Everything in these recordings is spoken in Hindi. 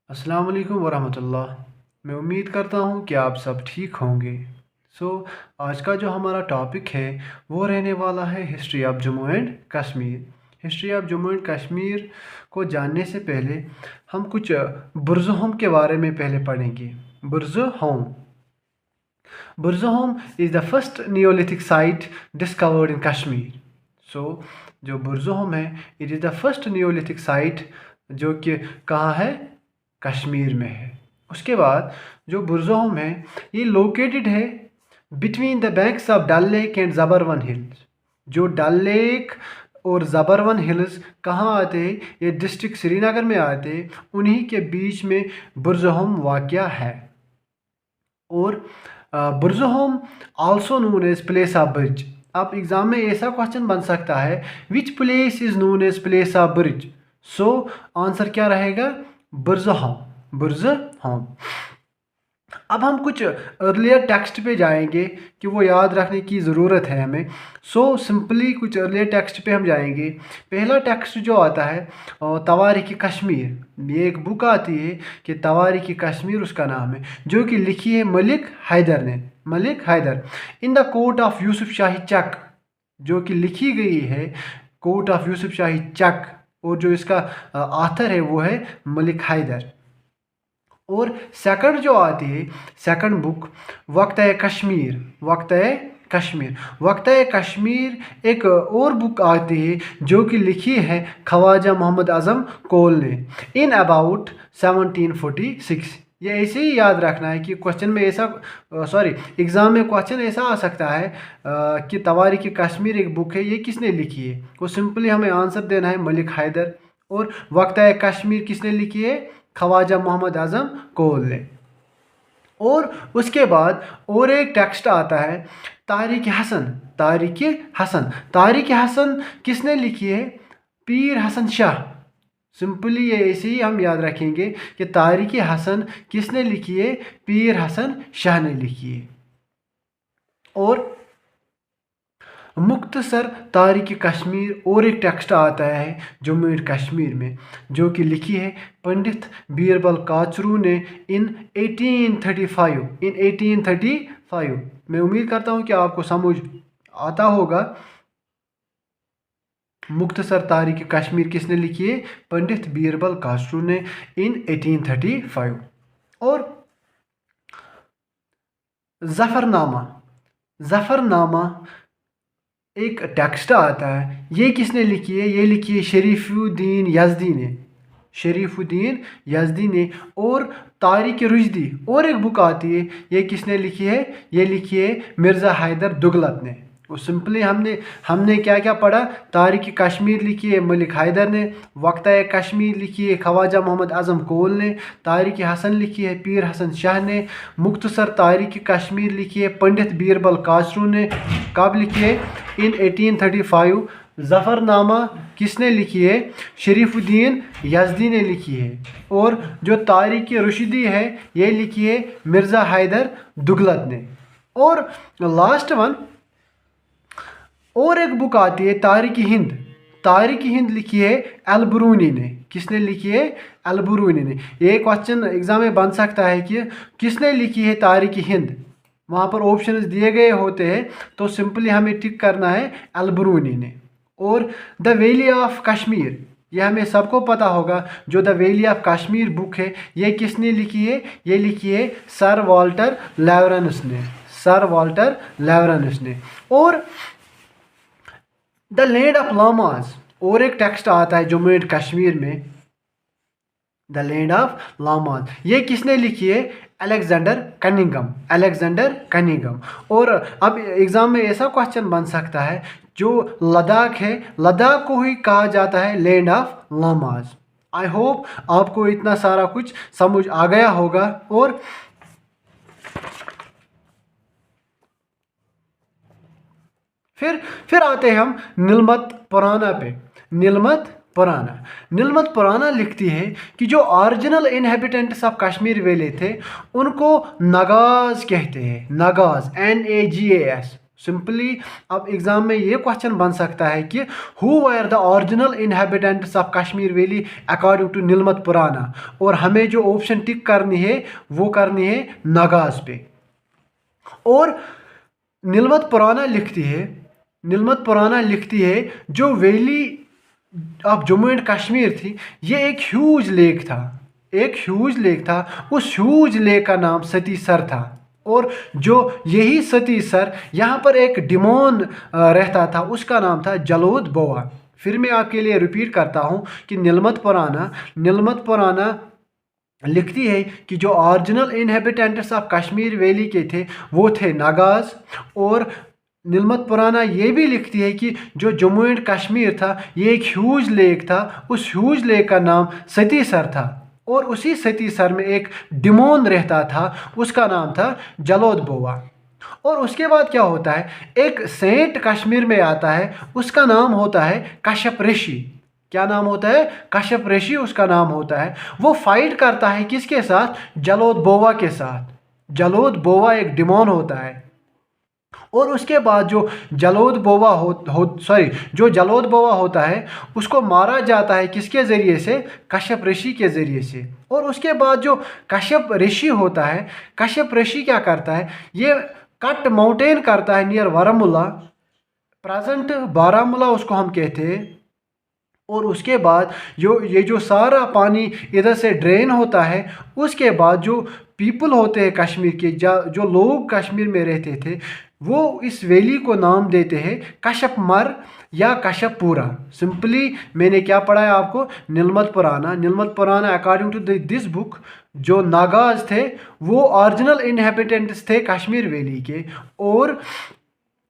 अस्सलाम वालेकुम वरहमतुल्लाह। मैं उम्मीद करता हूँ कि आप सब ठीक होंगे। सो आज का जो हमारा टॉपिक है वो रहने वाला है history of Jammu and Kashmir. History of Jammu and Kashmir को जानने से पहले हम कुछ बुरज़होम के बारे में पहले पढ़ेंगे। Burzahom Burzahom is the first neolithic site discovered in Kashmir. So जो बुरज़होम है it is the first neolithic site जो कि कहाँ है, कश्मीर में है। उसके बाद जो बुरज़होम है ये लोकेटेड है between the banks of Dal lake and Zabarwan hills. जो डल लेक और ज़बरवन हिल्स कहाँ आते हैं, ये डिस्ट्रिक्ट श्रीनगर में आते हैं, उन्हीं के बीच में बुरज़होम वाक़या है। और Burzahom also known as place of bridge. अब एग्ज़ाम में ऐसा क्वेश्चन बन सकता है which place is known as place of bridge. So answer क्या रहेगा, बुरज़होम। बुरज़होम। अब हम कुछ अर्लियर टेक्स्ट पे जाएंगे कि वो याद रखने की ज़रूरत है हमें। सो सिंपली कुछ अर्लियर टेक्स्ट पे हम जाएंगे। पहला टेक्स्ट जो आता है तवारीख़ कश्मीर, ये एक बुक आती है कि तवारीख़ कश्मीर उसका नाम है, जो कि लिखी है मलिक हैदर ने। Malik Haidar in the court of Yusuf Shahi Chak, जो कि लिखी गई है कोर्ट ऑफ यूसुफ शाही चक, और जो इसका आथर है वो है मलिक हैदर। और सेकंड जो आती है, सेकंड बुक वक्त है कश्मीर। वक्त है कश्मीर। वक्त है कश्मीर एक और बुक आती है जो कि लिखी है ख्वाजा मोहम्मद आज़म कोल ने इन अबाउट 1746। ये ऐसे ही याद रखना है कि क्वेश्चन में ऐसा एग्ज़ाम में क्वेश्चन ऐसा आ सकता है कि तवारीख़ कश्मीर एक बुक है, ये किसने लिखी है। वो सिंपली हमें आंसर देना है मलिक हैदर। और वक्त है कश्मीर किसने लिखी है, ख्वाजा मोहम्मद आज़म कोल ने। और उसके बाद और एक टेक्स्ट आता है तारिक हसन। तारिक हसन, तारिक हसन किसने लिखी है, पीर हसन शाह। सिंपली ये ऐसे ही हम याद रखेंगे कि तारिक हसन किसने लिखी है, पीर हसन शाह ने लिखी है। और मुख्तसर तारीख़ कश्मीर और एक टेक्स्ट आता है जम्मू एंड कश्मीर में, जो कि लिखी है पंडित बीरबल काचरू ने इन 1835। इन 1835 मैं उम्मीद करता हूँ कि आपको समझ आता होगा। मुख्तसर तारीख़ कश्मीर किसने लिखी है, पंडित बीरबल काचरू ने इन 1835। और ज़फ़रनामा, ज़फ़रनामा एक टेक्स्ट आता है, ये किसने लिखी है, ये लिखी है शरीफुद्दीन यज़दी ने। शरीफुद्दीन यज़दी ने। और तारिक रुश्दी और एक बुक आती है, ये किसने लिखी है, ये लिखी है मिर्ज़ा हैदर दुगलत ने। वो सिंपली हमने क्या क्या पढ़ा, तारीख़ कश्मीर लिखी है मलिक हैदर ने, वक्त कश्मीर लिखी है ख्वाजा मोहम्मद आज़म कोल ने, तारिक हसन लिखी है पीर हसन शाह ने, मुख्तसर तारीख़ कश्मीर लिखी है पंडित बीरबल काचरू ने। कब लिखी है, इन 1835। ज़फ़रनामा किसने लिखी है, शरीफुद्दीन यज़दी ने लिखी है। और जो तारिक रुश्दी है ये लिखी है मिर्ज़ा हैदर दुगलत ने। और लास्ट वन और एक बुक आती है तारिक हिंद। तारिक हिंद लिखी है अलबरूनी ने। किसने लिखी है, अलबरूनी ने। ये क्वेश्चन एग्जाम में बन सकता है कि किसने लिखी है तारिक हिंद, वहाँ पर ऑप्शंस दिए गए होते हैं, तो सिंपली हमें टिक करना है अलबरूनी ने। और द वैली ऑफ कश्मीर, ये हमें सबको पता होगा, जो the valley of Kashmir book है ये किसने लिखी है, ये लिखी है सर वाल्टर लेवरेंस ने। सर वाल्टर लेवरेंस ने। और द लैंड ऑफ लामाज और एक टेक्स्ट आता है जम्मू एंड कश्मीर में, द लैंड ऑफ लामाज, ये किसने लिखी है, अलेक्जेंडर कनिंघम। Alexander Cunningham. और अब एग्ज़ाम में ऐसा क्वेश्चन बन सकता है, जो लद्दाख है, लद्दाख को ही कहा जाता है लैंड ऑफ लामाज। आई होप आपको इतना सारा कुछ समझ आ गया होगा। और फिर आते हैं हम नीलमत पुराना पे। नीलमत पुराना लिखती है कि जो original inhabitants of Kashmir valley थे उनको नगाज कहते हैं। नगाज, NAGAS। सिंपली अब एग्जाम में ये क्वेश्चन बन सकता है कि who were the original inhabitants of Kashmir valley according to Nilamata Purana, और हमें जो ऑप्शन टिक करनी है वो करनी है नागाज पे। और नीलमत पुराना लिखती है जो valley of Jammu and Kashmir थी, ये एक ह्यूज लेक था। उस ह्यूज लेक का नाम सतीसर था, और जो यही सतीसर यहाँ पर एक डिमोन रहता था, उसका नाम था जलोद बोआ। फिर मैं आपके लिए रिपीट करता हूँ कि नीलमत पुराना लिखती है कि जो original inhabitants of Kashmir valley के थे वो थे नागाज। और नीलमत पुराना ये भी लिखती है कि जो जम्मू एंड कश्मीर था ये एक ह्यूज लेक था, उस ह्यूज लेक का नाम सतीसर था, और उसी सतीसर में एक डिमोन रहता था, उसका नाम था जलोद बोआ। और उसके बाद क्या होता है, एक सेंट कश्मीर में आता है, उसका नाम होता है कश्यप ऋषि। क्या नाम होता है? कश्यप ऋषि उसका नाम होता है। वो फाइट करता है किसके साथ? जलोद बोआ के साथ। जलोद बोआ एक डिमोन होता है। और उसके बाद जो जलोद बोआ होता है उसको मारा जाता है किसके ज़रिए से? कश्यप ऋषि के ज़रिए से। और उसके बाद जो कश्यप ऋषि होता है, कश्यप ऋषि क्या करता है, ये कट माउंटेन करता है नियर बारामूला, प्रेजेंट बारामूला उसको हम कहते हैं। और उसके बाद ये जो सारा पानी इधर से ड्रेन होता है, उसके बाद जो पीपल होते हैं कश्मीर के, जो लोग कश्मीर में रहते थे, वो इस वैली को नाम देते हैं कश्यप मर या कश्यप पूरा। सिंपली मैंने क्या पढ़ा है आपको? नीलमत पुराना अकॉर्डिंग टू दिस बुक जो नागाज थे वो ओरिजिनल इनहेबिटेंट्स थे कश्मीर वैली के। और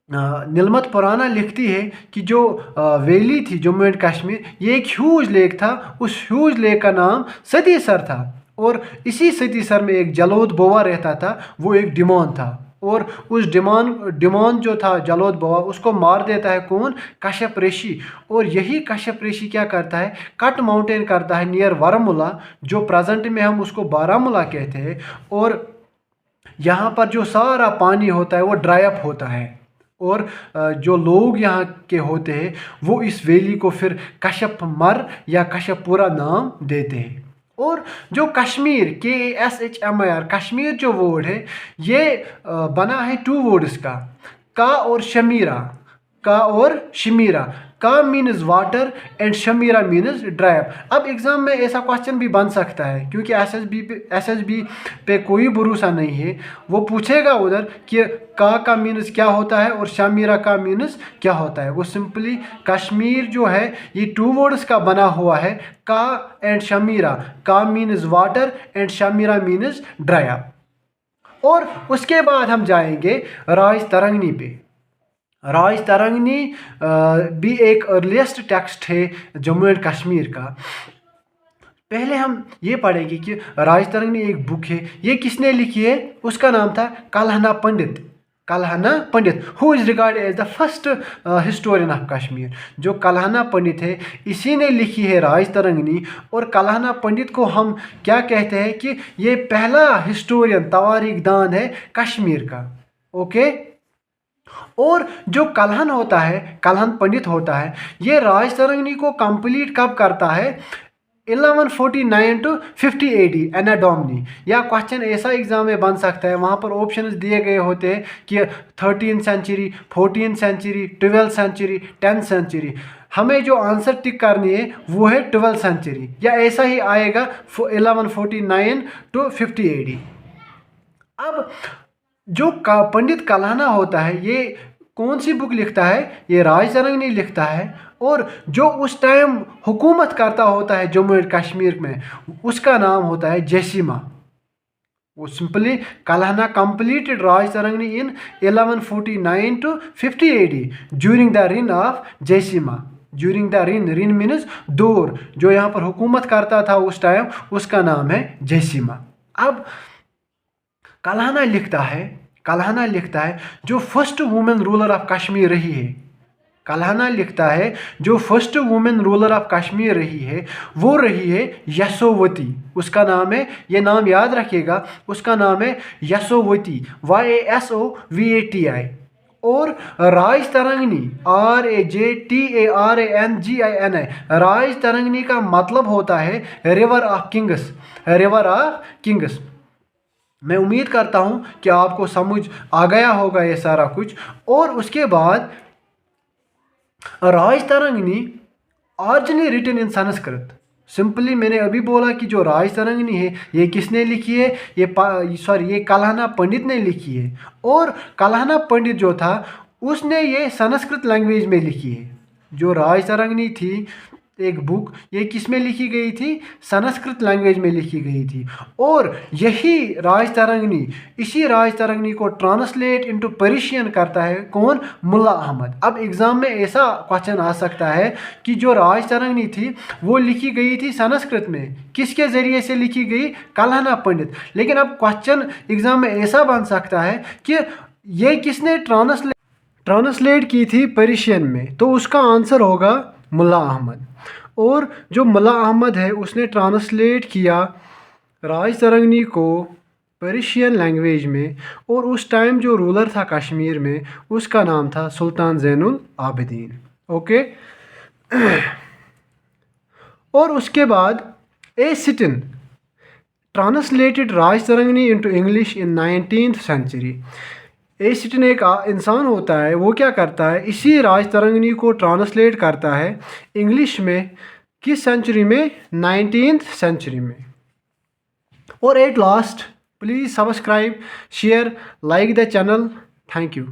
नीलमत पुराना लिखती है कि जो वैली थी जम्मू एंड कश्मीर, ये एक ह्यूज लेक था, उस ह्यूज लेक का नाम सतीसर था। और इसी सतीसर में एक जलोद बोआ रहता था, वो एक डिमोन था। और उस डिमोन जो था जलोद बोआ, उसको मार देता है कौन? कश्यप ऋषि। और यही कश्यप ऋषि क्या करता है? कट माउंटेन करता है नियर बारामूला, जो प्रेजेंट में हम उसको बारामूला कहते हैं। और यहाँ पर जो सारा पानी होता है वो ड्राई अप होता है, और जो लोग यहाँ के होते हैं वो इस वैली को फिर कश्यप मर या कश्यपपुरा नाम देते हैं। और जो कश्मीर KASHMIR कश्मीर जो वर्ड है, ये बना है 2 वर्ड्स का और शमीरा। का means water and Chameera means dry up. अब एग्जाम में ऐसा क्वेश्चन भी बन सकता है, क्योंकि SSB पे कोई भरोसा नहीं है। वो पूछेगा उधर कि का मीन्स क्या होता है और शमीरा का मीन्स क्या होता है। वो सिंपली कश्मीर जो है ये 2 वर्ड्स का बना हुआ है, का एंड शमीरा। का means water and Chameera means dry up. और उसके बाद हम जाएंगे राज तरंगनी पे। राज तरंगनी भी एक अर्लीस्ट टेक्स्ट है जम्मू एंड कश्मीर का। पहले हम ये पढ़ेंगे कि राज तरंगनी एक बुक है, ये किसने लिखी है? उसका नाम था Kalhana Pandit who is regarded as the first historian of Kashmir. जो कल्हना पंडित है, इसी ने लिखी है राज तरंगनी। और कल्हना पंडित को हम क्या कहते हैं कि ये पहला हिस्टोरियन तवारीख दान है कश्मीर का। ओके। और जो कल्हन पंडित होता है, ये राज तरंगनी को कंप्लीट कब करता है? 1149 to 50 AD एनाडोमनी। या क्वेश्चन ऐसा एग्जाम में बन सकता है, वहाँ पर ऑप्शंस दिए गए होते हैं कि 13th century, 14th century, 12th century, 10th century. हमें जो आंसर टिक करनी है वो है 12th सेंचुरी, या ऐसा ही आएगा 1149 to 50 AD। अब जो पंडित कल्हना होता है, ये कौन सी बुक लिखता है? ये राज तरंगनी लिखता है। और जो उस टाइम हुकूमत करता होता है जम्मू एंड कश्मीर में, उसका नाम होता है जयसीमा। वो simply Kalhana completed Rajatarangini in 1149 to 50 AD during the reign of Jayasimha. During the reign means दौर, जो यहाँ पर हुकूमत करता था उस टाइम, उसका नाम है जयसीमा। अब कल्हना लिखता है जो first women ruler of Kashmir रही है। कल्हना लिखता है जो first women ruler of Kashmir रही है वो रही है यशोवती। उसका नाम है, ये नाम याद रखिएगा, उसका नाम है यशोवती, YASOVATI। और राज तरंगनी RAJTARANGINI राज तरंगनी का मतलब होता है river of Kings, river of Kings. मैं उम्मीद करता हूँ कि आपको समझ आ गया होगा ये सारा कुछ। और उसके बाद Rajatarangini originally written in Sanskrit. Simply मैंने अभी बोला कि जो राज तरंगनी है ये किसने लिखी है, ये कल्हना पंडित ने लिखी है। और कल्हना पंडित जो था उसने ये संस्कृत लैंग्वेज में लिखी है। जो राज तरंगनी थी एक बुक, ये किस में लिखी गई थी, संस्कृत लैंग्वेज में लिखी गई थी। और यही राज तरंगनी, इसी राज तरंगनी को ट्रांसलेट इनटू पर्शियन करता है कौन, मुल्ला अहमद। अब एग्ज़ाम में ऐसा क्वेश्चन आ सकता है कि जो राज तरंगनी थी वो लिखी गई थी संस्कृत में, किसके ज़रिए से लिखी गई, कल्हना पंडित। लेकिन अब क्वेश्चन एग्ज़ाम में ऐसा बन सकता है कि ये किसने ट्रांसलेट की थी पर्शियन में, तो उसका आंसर होगा मुल्ला अहमद। और जो मुल्ला अहमद है उसने ट्रांसलेट किया राज तरंगनी को पर्शियन लैंग्वेज में। और उस टाइम जो रूलर था कश्मीर में उसका नाम था सुल्तान ज़ैनुल आबिदीन। ओके। और उसके बाद A Stein translated Rajatarangini into English in 19th century. A Stein एक इंसान होता है, वो क्या करता है, इसी राज तरंगनी को ट्रांसलेट करता है इंग्लिश में, किस सेंचुरी में, 19th सेंचुरी में। और at last please subscribe, share, like the channel. Thank you.